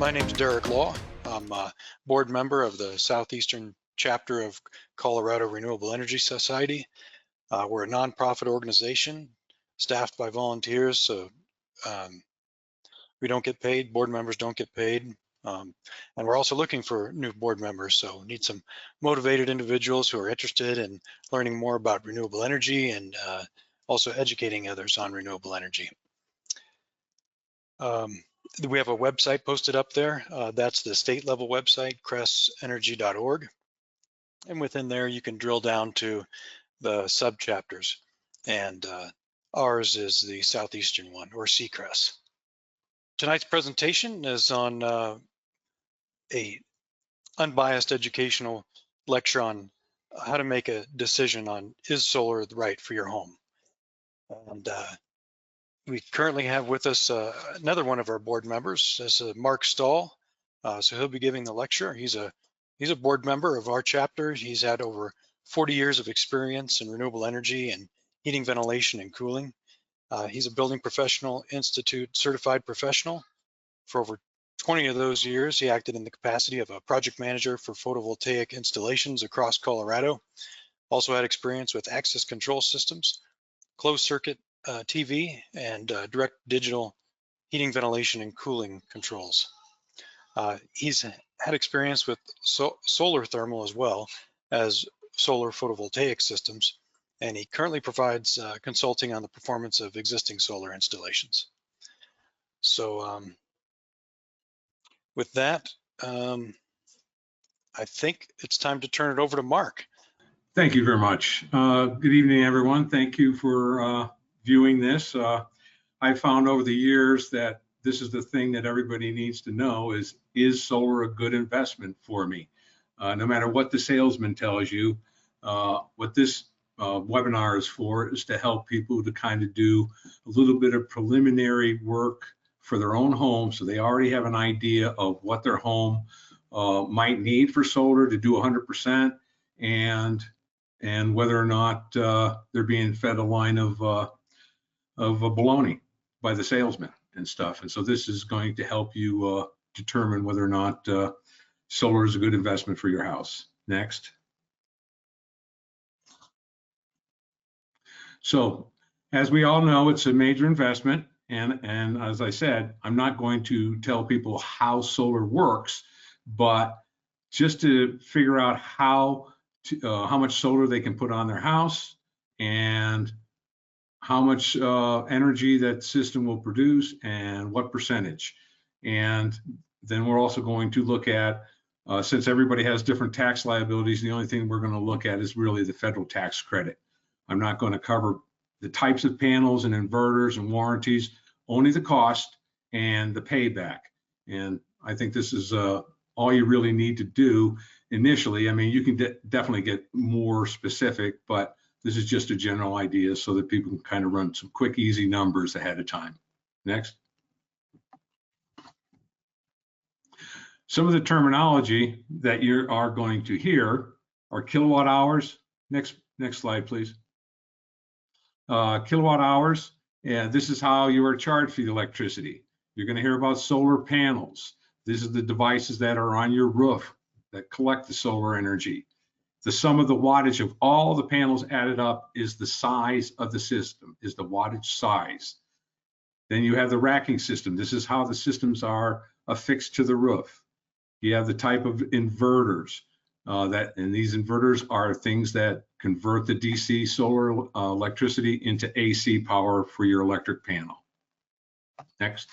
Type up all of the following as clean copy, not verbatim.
My name's Derek Law. I'm a board member of the Southeastern chapter of Colorado Renewable Energy Society. We're a nonprofit organization staffed by volunteers, so we don't get paid, board members don't get paid. And we're also looking for new board members, so we need some motivated individuals who are interested in learning more about renewable energy and also educating others on renewable energy. We have a website posted up there. That's the state level website, cresenergy.org. And within there, you can drill down to the sub-chapters. And ours is the Southeastern one, or SECRES. Tonight's presentation is on a unbiased educational lecture on how to make a decision on, is solar right for your home? And we currently have with us another one of our board members, that's Mark Stahl. So he'll be giving the lecture. He's a board member of our chapter. He's had over 40 years of experience in renewable energy and heating, ventilation, and cooling. He's a building professional institute certified professional. For over 20 of those years, he acted in the capacity of a project manager for photovoltaic installations across Colorado. Also had experience with access control systems, closed circuit TV, and direct digital heating, ventilation, and cooling controls. He's had experience with solar thermal as well as solar photovoltaic systems, and he currently provides consulting on the performance of existing solar installations. So with that, I think it's time to turn it over to Mark. Thank you very much. Good evening, everyone. Thank you for viewing this. I found over the years that this is the thing that everybody needs to know is solar a good investment for me? No matter what the salesman tells you, what this webinar is for is to help people to kind of do a little bit of preliminary work for their own home, so they already have an idea of what their home might need for solar to do 100%, and whether or not they're being fed a line of baloney by the salesman and stuff. And so this is going to help you determine whether or not solar is a good investment for your house. Next. So as we all know, it's a major investment. And as I said, I'm not going to tell people how solar works, but just to figure out how much solar they can put on their house and how much energy that system will produce and what percentage. And then we're also going to look at, since everybody has different tax liabilities, the only thing we're going to look at is really the federal tax credit. I'm not going to cover the types of panels and inverters and warranties, only the cost and the payback. And I think this is all you really need to do initially. I mean, you can definitely get more specific, but this is just a general idea so that people can kind of run some quick, easy numbers ahead of time. Next. Some of the terminology that you are going to hear are kilowatt hours. Next slide, please. Kilowatt hours, and this is how you are charged for the electricity. You're going to hear about solar panels. These are the devices that are on your roof that collect the solar energy. The sum of the wattage of all the panels added up is the size of the system, is the wattage size. Then you have the racking system. This is how the systems are affixed to the roof. You have the type of inverters, and these inverters are things that convert the DC solar electricity into AC power for your electric panel. Next.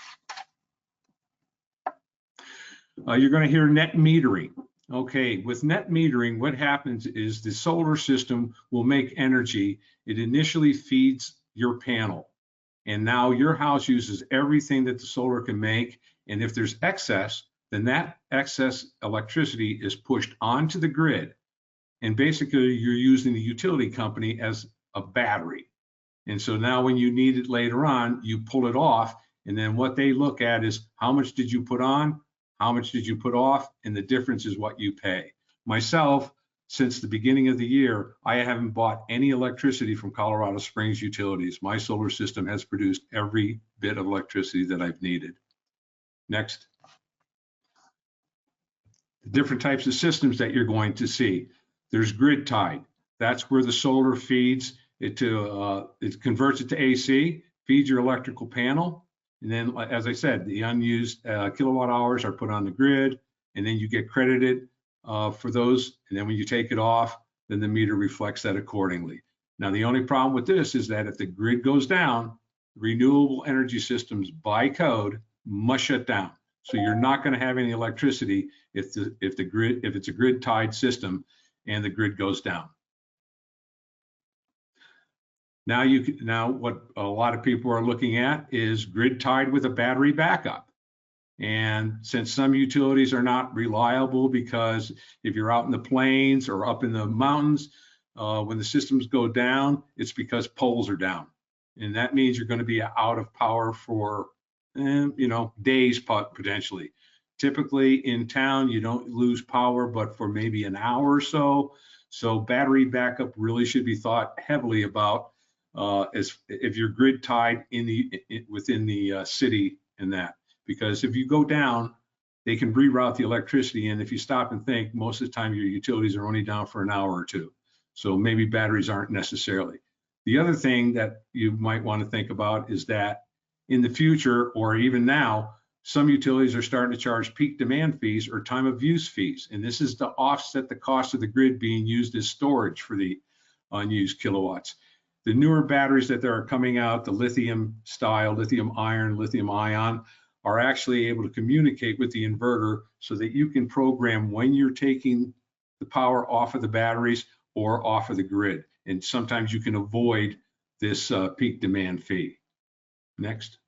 You're going to hear net metering. Okay, with net metering, what happens is the solar system will make energy. It initially feeds your panel, and now your house uses everything that the solar can make. And if there's excess, then that excess electricity is pushed onto the grid. And basically, you're using the utility company as a battery. And so now when you need it later on, you pull it off. And then what they look at is how much did you put on? How much did you put off? And the difference is what you pay. Myself, since the beginning of the year, I haven't bought any electricity from Colorado Springs Utilities. My solar system has produced every bit of electricity that I've needed. Next. The different types of systems that you're going to see. There's grid tied. That's where the solar feeds it to, it converts it to AC, feeds your electrical panel. And then, as I said, the unused kilowatt hours are put on the grid, and then you get credited for those. And then when you take it off, then the meter reflects that accordingly. Now, the only problem with this is that if the grid goes down, renewable energy systems by code must shut down. So you're not going to have any electricity if it's a grid tied system and the grid goes down. Now what a lot of people are looking at is grid tied with a battery backup. And since some utilities are not reliable, because if you're out in the plains or up in the mountains, when the systems go down, it's because poles are down. And that means you're going to be out of power for, days potentially. Typically in town, you don't lose power, but for maybe an hour or so. So battery backup really should be thought heavily about as if you're grid tied within the city and that. Because if you go down, they can reroute the electricity. And if you stop and think, most of the time your utilities are only down for an hour or two. So maybe batteries aren't necessarily. The other thing that you might want to think about is that in the future, or even now, some utilities are starting to charge peak demand fees or time of use fees. And this is to offset the cost of the grid being used as storage for the unused kilowatts. The newer batteries that are coming out, the lithium style, lithium iron, lithium ion, are actually able to communicate with the inverter so that you can program when you're taking the power off of the batteries or off of the grid. And sometimes you can avoid this peak demand fee. Next.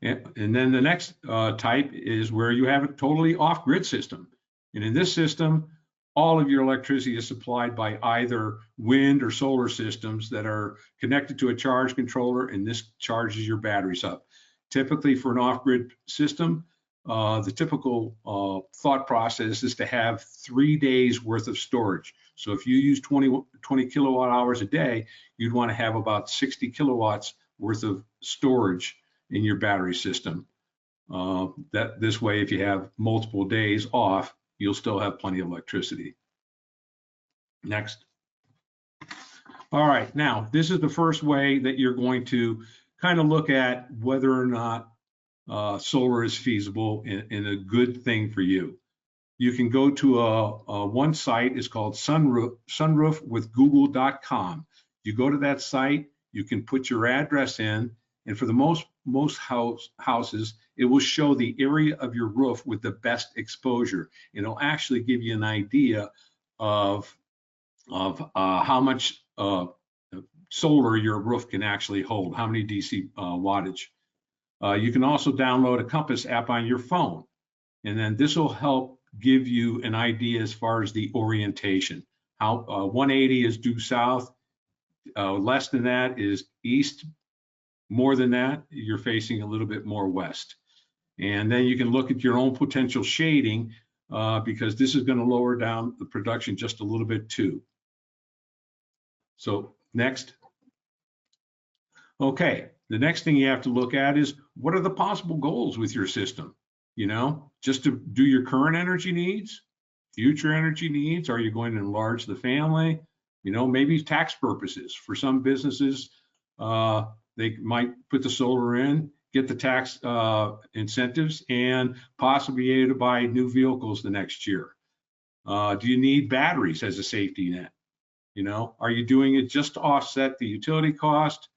And then the next type is where you have a totally off-grid system. And in this system, all of your electricity is supplied by either wind or solar systems that are connected to a charge controller, and this charges your batteries up. Typically for an off-grid system, the typical thought process is to have 3 days worth of storage. So if you use 20 kilowatt hours a day, you'd want to have about 60 kilowatts worth of storage in your battery system. This way, if you have multiple days off, you'll still have plenty of electricity. Next. All right, now this is the first way that you're going to kind of look at whether or not solar is feasible and a good thing for you. You can go to one site, it's called sunroofwithgoogle.com. You go to that site, you can put your address in, and for the most houses, it will show the area of your roof with the best exposure. It'll actually give you an idea of how much solar your roof can actually hold, how many DC wattage. You can also download a Compass app on your phone, and then this will help give you an idea as far as the orientation. How 180 is due south, less than that is east, more than that, you're facing a little bit more west. And then you can look at your own potential shading because this is going to lower down the production just a little bit too. So next. Okay, the next thing you have to look at is what are the possible goals with your system? Just to do your current energy needs, future energy needs? Are you going to enlarge the family? Maybe tax purposes. For some businesses, they might put the solar in, get the tax incentives, and possibly be able to buy new vehicles the next year. Do you need batteries as a safety net? Are you doing it just to offset the utility cost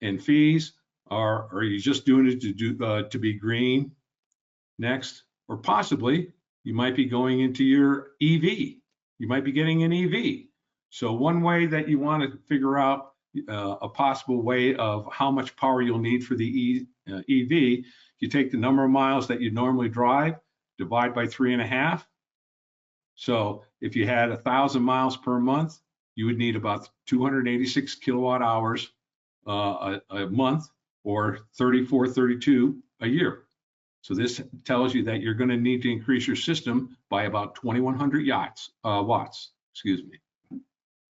and fees, or are you just doing it to be green? Next, or possibly you might be going into your EV. You might be getting an EV. So one way that you want to figure out a possible way of how much power you'll need for the EV, you take the number of miles that you normally drive, divide by 3.5. So if you had 1,000 miles per month, you would need about 286 kilowatt hours a month, or 32 a year. So this tells you that you're going to need to increase your system by about 2,100 watts. Excuse me.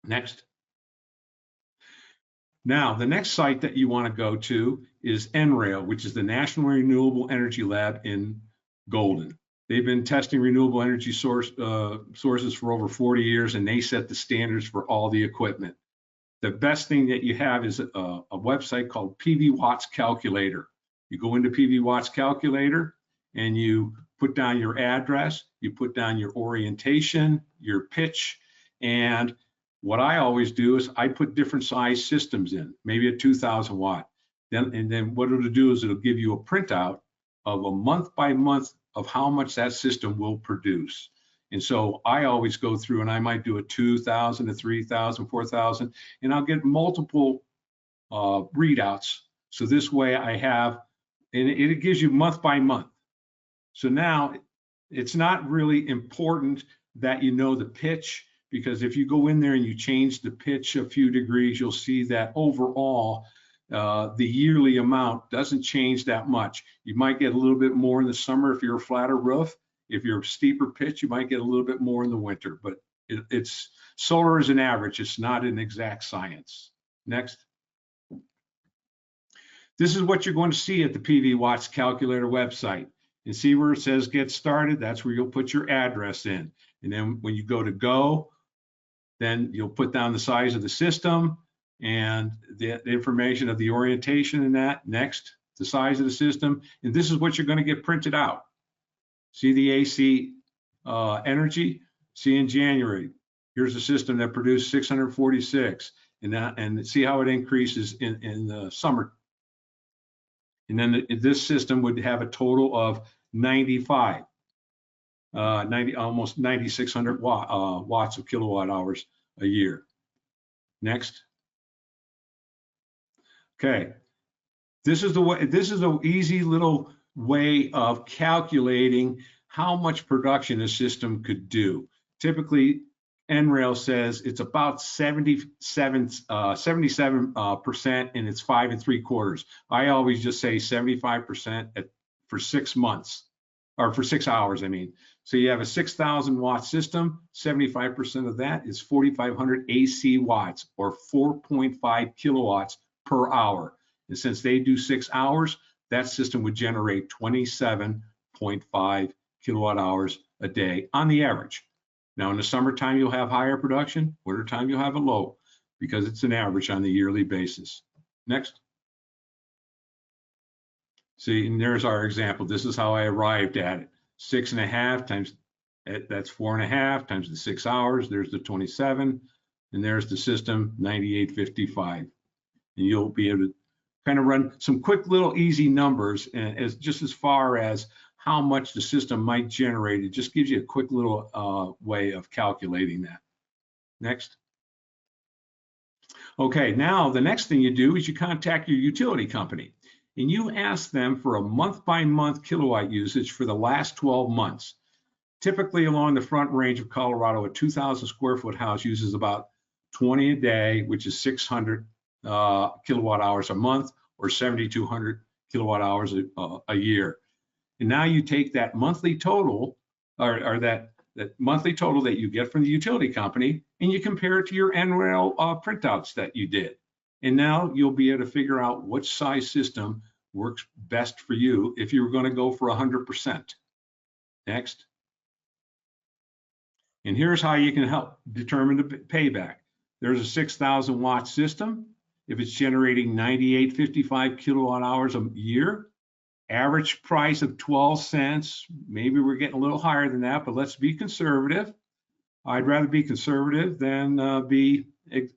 Next. Now, the next site that you want to go to is NREL, which is the National Renewable Energy Lab in Golden. They've been testing renewable energy sources for over 40 years, and they set the standards for all the equipment. The best thing that you have is a website called PV Watts Calculator. You go into PV Watts Calculator and you put down your address, you put down your orientation, your pitch, and what I always do is I put different size systems in, maybe a 2,000 watt. Then what it'll do is it'll give you a printout of a month by month of how much that system will produce. And so I always go through and I might do a 2,000, a 3,000, 4,000, and I'll get multiple readouts. So this way I have, and it gives you month by month. So now it's not really important that you know the pitch, because if you go in there and you change the pitch a few degrees, you'll see that overall the yearly amount doesn't change that much. You might get a little bit more in the summer if you're a flatter roof. If you're a steeper pitch, you might get a little bit more in the winter, but it's solar is an average. It's not an exact science. Next. This is what you're going to see at the PV Watts Calculator website. And see where it says get started, that's where you'll put your address in. And then when you go to go, then you'll put down the size of the system and the information of the orientation in that. Next, the size of the system. And this is what you're going to get printed out. See the AC energy? See in January, here's a system that produced 646, and see how it increases in the summer. And then this system would have a total of 95, almost 9,600 watts of kilowatt hours a year. Next. Okay, this is the way. This is an easy little way of calculating how much production a system could do. Typically, NREL says it's about 77% and it's 5 3/4. I always just say 75% for 6 months, or for 6 hours, I mean. So you have a 6,000 watt system, 75% of that is 4,500 AC watts, or 4.5 kilowatts per hour. And since they do 6 hours, that system would generate 27.5 kilowatt hours a day on the average. Now in the summertime, you'll have higher production, wintertime, you'll have a low, because it's an average on the yearly basis. Next. See, and there's our example. This is how I arrived at it. 6.5 times, that's 4.5 times the 6 hours, there's the 27, and there's the system, 9855. And you'll be able to kind of run some quick little easy numbers, and as far as how much the system might generate. It just gives you a quick little way of calculating that. Next. Okay, now the next thing you do is you contact your utility company and you ask them for a month-by-month kilowatt usage for the last 12 months. Typically along the Front Range of Colorado, a 2,000 square foot house uses about 20 a day, which is 600 kilowatt hours a month, or 7,200 kilowatt hours a year. And now you take that monthly total, or that monthly total that you get from the utility company, and you compare it to your NREL printouts that you did. And now you'll be able to figure out which size system works best for you if you were going to go for 100%. Next. And here's how you can help determine the payback. There's a 6,000 watt system. If it's generating 98.55 kilowatt hours a year, average price of 12 cents, maybe we're getting a little higher than that, but let's be conservative. I'd rather be conservative than be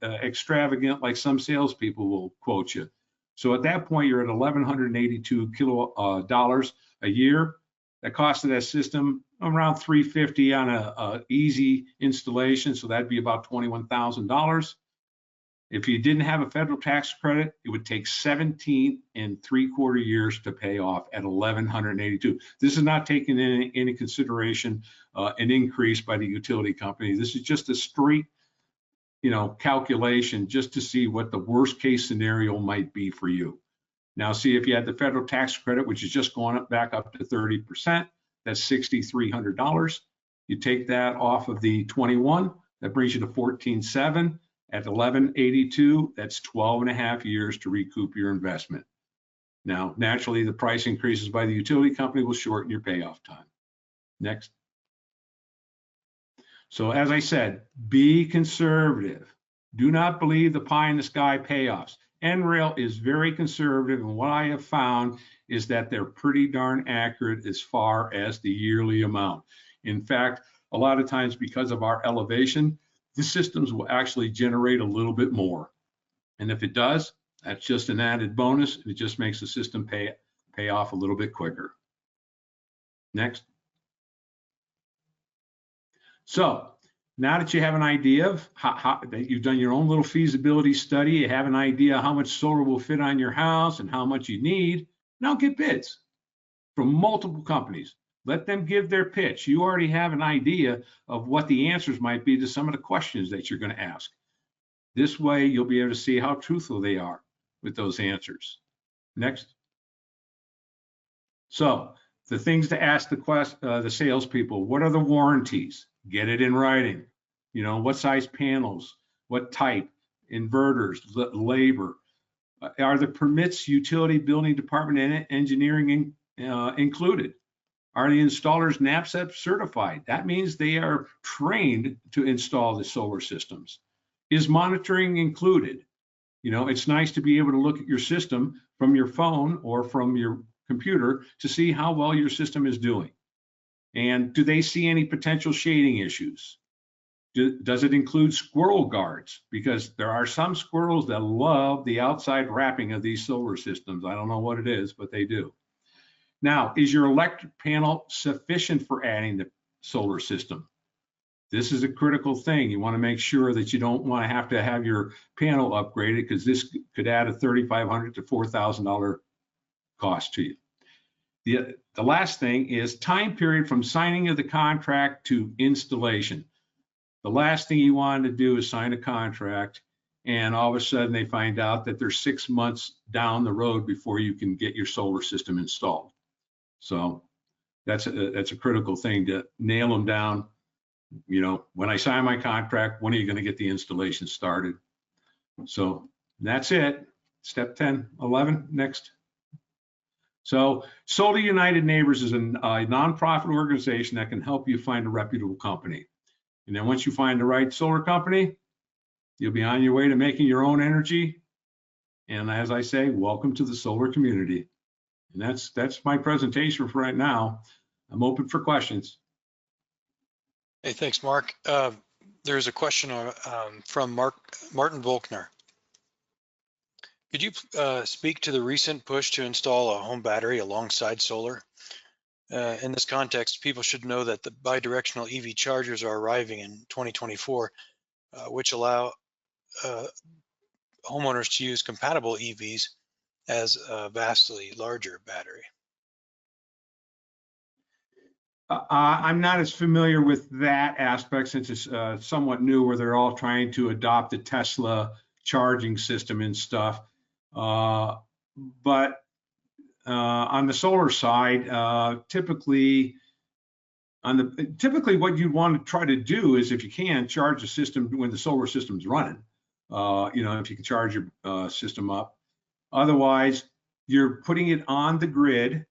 extravagant like some salespeople will quote you. So at that point, you're at $1,182 dollars a year. The cost of that system around $350 on a easy installation, so that'd be about $21,000. If you didn't have a federal tax credit, it would take 17 3/4 years to pay off at $1,182. This is not taking into consideration an increase by the utility company. This is just a straight, calculation just to see what the worst case scenario might be for you. Now, see, if you had the federal tax credit, which is just going back up to 30%, that's $6,300. You take that off of the 21, that brings you to 14.7. At 1182, that's 12.5 years to recoup your investment. Now, naturally, the price increases by the utility company will shorten your payoff time. Next. So as I said, be conservative. Do not believe the pie in the sky payoffs. NREL is very conservative, and what I have found is that they're pretty darn accurate as far as the yearly amount. In fact, a lot of times because of our elevation, the systems will actually generate a little bit more. And if it does, that's just an added bonus. It just makes the system pay off a little bit quicker. Next. So now that you have an idea of how that you've done your own little feasibility study, you have an idea how much solar will fit on your house and how much you need, now get bids from multiple companies. Let them give their pitch. You already have an idea of what the answers might be to some of the questions that you're going to ask. This way, you'll be able to see how truthful they are with those answers. Next. So the things to ask the salespeople: what are the warranties? Get it in writing. You know, what size panels, what type, inverters, labor. Are the permits, utility, building department, and engineering included? Are the installers NABCEP certified? That means they are trained to install the solar systems. Is monitoring included? You know, it's nice to be able to look at your system from your phone or from your computer to see how well your system is doing. And do they see any potential shading issues? Does it include squirrel guards? Because there are some squirrels that love the outside wrapping of these solar systems. I don't know what it is, but they do. Now, is your electric panel sufficient for adding the solar system? This is a critical thing. You want to make sure that you don't want to have your panel upgraded, because this could add a $3,500 to $4,000 cost to you. The last thing is time period from signing of the contract to installation. The last thing you want to do is sign a contract and all of a sudden they find out that they're 6 months down the road before you can get your solar system installed. So that's a critical thing to nail them down. You know, when I sign my contract, when are you going to get the installation started? So that's it. Step 10, 11, next. So Solar United Neighbors is a nonprofit organization that can help you find a reputable company. And then once you find the right solar company, you'll be on your way to making your own energy. And as I say, welcome to the solar community. And that's my presentation for right now. I'm open for questions. Hey, thanks, Mark. There's a question from Martin Volkner. Could you speak to the recent push to install a home battery alongside solar? In this context, people should know that the bidirectional EV chargers are arriving in 2024, which allow homeowners to use compatible EVs as a vastly larger battery. I'm not as familiar with that aspect, since it's somewhat new, where they're all trying to adopt the Tesla charging system and stuff. But on the solar side, typically what you'd want to try to do is, if you can, charge the system when the solar system's running. You know, if you can charge your system up. Otherwise, you're putting it on the grid,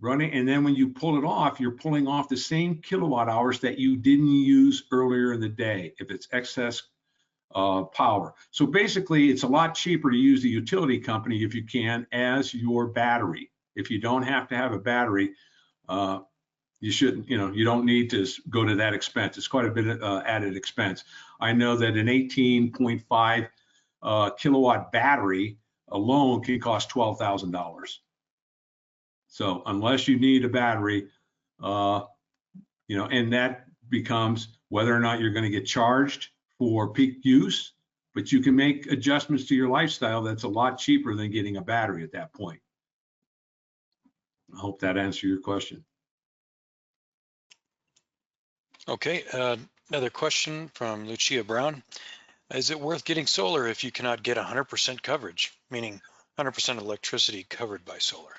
running, and then when you pull it off, you're pulling off the same kilowatt hours that you didn't use earlier in the day, if it's excess power. So basically, it's a lot cheaper to use the utility company, if you can, as your battery. If you don't have to have a battery, you shouldn't, you know, you don't need to go to that expense. It's quite a bit of added expense. I know that an 18.5 kilowatt battery alone can cost $12,000. So unless you need a battery, you know, and that becomes whether or not you're going to get charged for peak use, but you can make adjustments to your lifestyle that's a lot cheaper than getting a battery at that point. I hope that answered your question. Okay, another question from Lucia Brown. Is it worth getting solar if you cannot get 100% coverage, meaning 100% electricity covered by solar?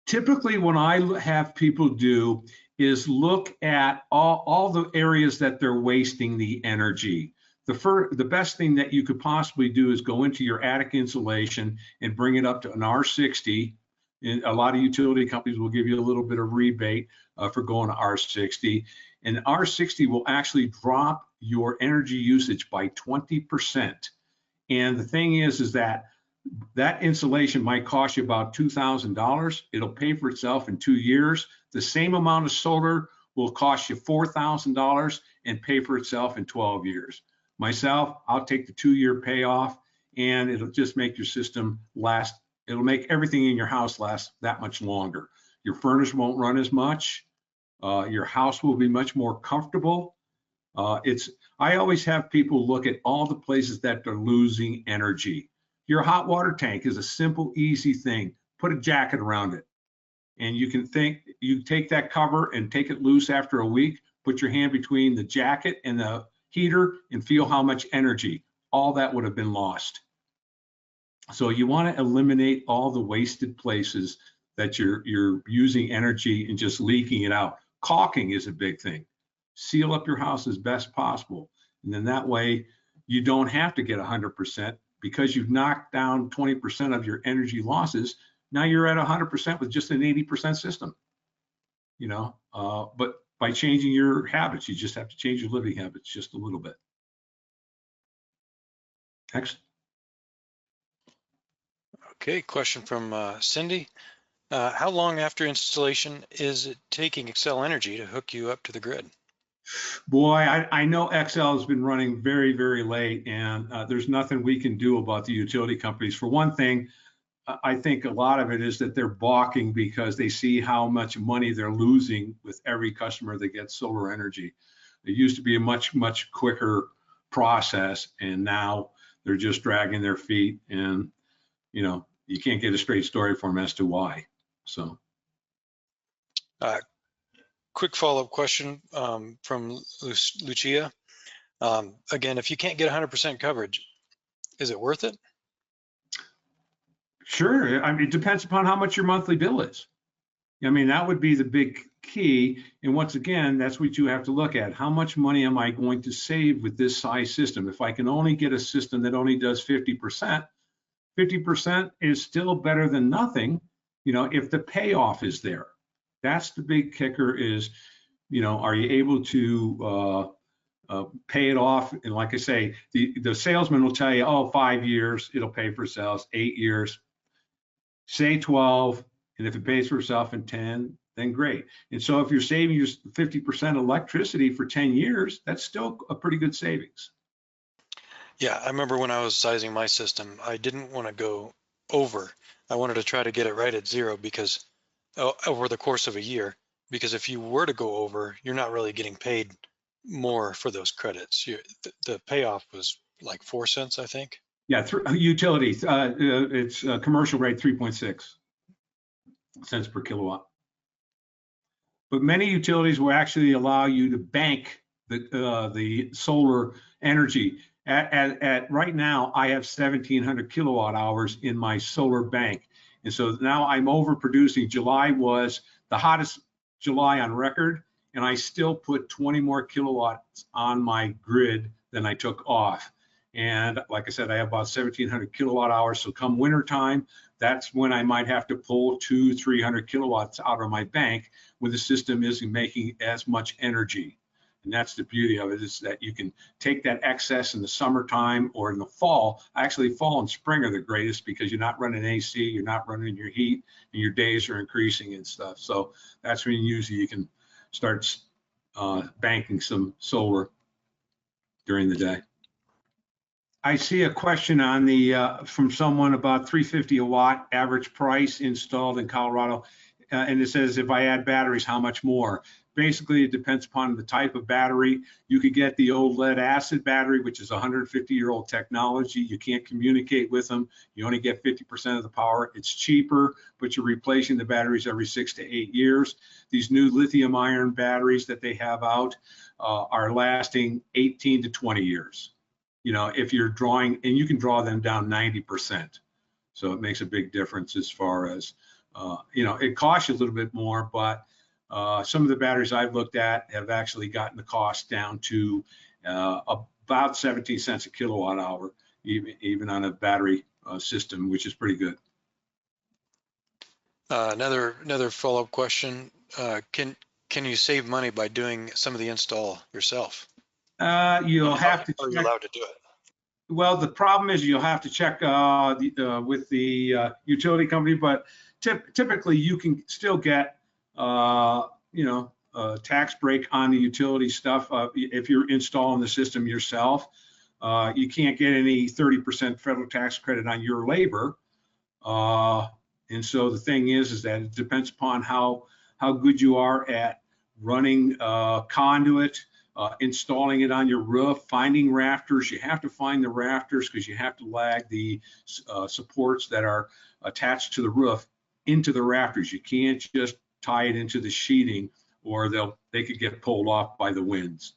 Typically, what I have people do is look at all the areas that they're wasting the energy. The best thing that you could possibly do is go into your attic insulation and bring it up to an R60 And a lot of utility companies will give you a little bit of rebate for going to R60. And R60 will actually drop your energy usage by 20%. And the thing is that insulation might cost you about $2,000. It'll pay for itself in 2 years. The same amount of solar will cost you $4,000 and pay for itself in 12 years. Myself, I'll take the 2-year payoff, and it'll just make your system last. It'll make everything in your house last that much longer. Your furnace won't run as much. Your house will be much more comfortable. I always have people look at all the places that they're losing energy. Your hot water tank is a simple, easy thing. Put a jacket around it. And you take that cover and take it loose after a week, put your hand between the jacket and the heater and feel how much energy, all that would have been lost. So you want to eliminate all the wasted places that you're using energy and just leaking it out. Caulking is a big thing. Seal up your house as best possible. And then that way you don't have to get 100% because you've knocked down 20% of your energy losses. Now you're at 100% with just an 80% system, but by changing your habits, you just have to change your living habits just a little bit. Next. Okay, question from Cindy. How long after installation is it taking Xcel Energy to hook you up to the grid? Boy, I know Xcel has been running very, very late, and there's nothing we can do about the utility companies. For one thing, I think a lot of it is that they're balking because they see how much money they're losing with every customer that gets solar energy. It used to be a much, much quicker process, and now they're just dragging their feet, and you can't get a straight story from them as to why. So. Quick follow-up question from Lucia. Again, if you can't get 100% coverage, is it worth it? Sure. I mean, it depends upon how much your monthly bill is. I mean, that would be the big key. And once again, that's what you have to look at. How much money am I going to save with this size system? If I can only get a system that only does 50%, 50% is still better than nothing, if the payoff is there. That's the big kicker is, are you able to pay it off? And like I say, the salesman will tell you, oh, 5 years, it'll pay for itself, 8 years, say 12, and if it pays for itself in 10, then great. And so if you're saving your 50% electricity for 10 years, that's still a pretty good savings. Yeah, I remember when I was sizing my system, I didn't want to go over. I wanted to try to get it right at 0 because over the course of a year, because if you were to go over, you're not really getting paid more for those credits. The payoff was like 4 cents, I think. Yeah, utilities, it's commercial rate 3.6 cents per kilowatt. But many utilities will actually allow you to bank the solar energy. At right now, I have 1,700 kilowatt hours in my solar bank. And so now I'm overproducing. July was the hottest July on record, and I still put 20 more kilowatts on my grid than I took off. And like I said, I have about 1,700 kilowatt hours. So come winter time, that's when I might have to pull 200-300 kilowatts out of my bank when the system isn't making as much energy. And that's the beauty of it, is that you can take that excess in the summertime or in the fall. Actually, fall and spring are the greatest because you're not running AC, you're not running your heat, and your days are increasing and stuff. So that's when usually you can start banking some solar during the day. I see a question on the from someone about $350 a watt average price installed in Colorado, and it says if I add batteries, how much more? Basically, it depends upon the type of battery. You could get the old lead acid battery, which is 150-year-old technology. You can't communicate with them. You only get 50% of the power. It's cheaper, but you're replacing the batteries every 6 to 8 years. These new lithium-ion batteries that they have out are lasting 18 to 20 years. If you're drawing, and you can draw them down 90%. So it makes a big difference as far as, it costs you a little bit more, but some of the batteries I've looked at have actually gotten the cost down to about 17 cents a kilowatt hour, even on a battery system, which is pretty good. Another follow-up question. Can you save money by doing some of the install yourself? You'll have to Are you check. allowed to do it? Well, the problem is you'll have to check with the utility company, but typically you can still get, a tax break on the utility stuff if you're installing the system yourself. You can't get any 30% federal tax credit on your labor. And so the thing is that it depends upon how good you are at running conduit, installing it on your roof, finding rafters. You have to find the rafters because you have to lag the supports that are attached to the roof into the rafters. You can't just tie it into the sheeting, or they could get pulled off by the winds.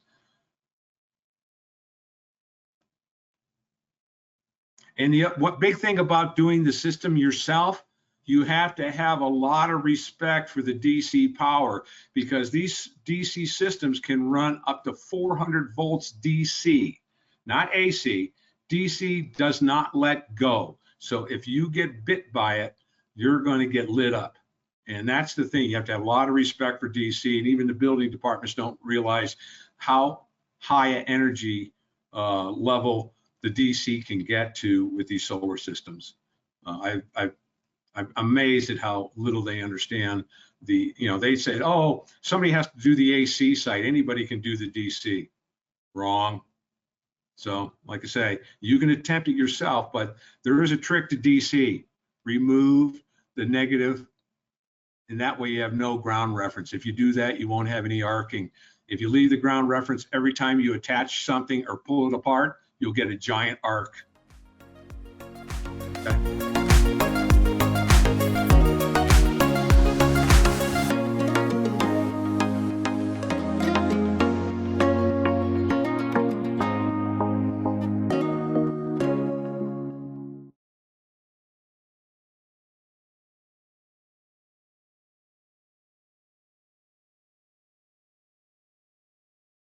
And what big thing about doing the system yourself, you have to have a lot of respect for the DC power, because these DC systems can run up to 400 volts DC, not AC. DC does not let go. So if you get bit by it, you're going to get lit up. And that's the thing. You have to have a lot of respect for DC, and even the building departments don't realize how high an energy level the DC can get to with these solar systems. I'm amazed at how little they understand they said, oh, somebody has to do the AC site. Anybody can do the DC. Wrong. So like I say, you can attempt it yourself, but there is a trick to DC. Remove the negative, and that way you have no ground reference. If you do that, you won't have any arcing. If you leave the ground reference every time you attach something or pull it apart, you'll get a giant arc.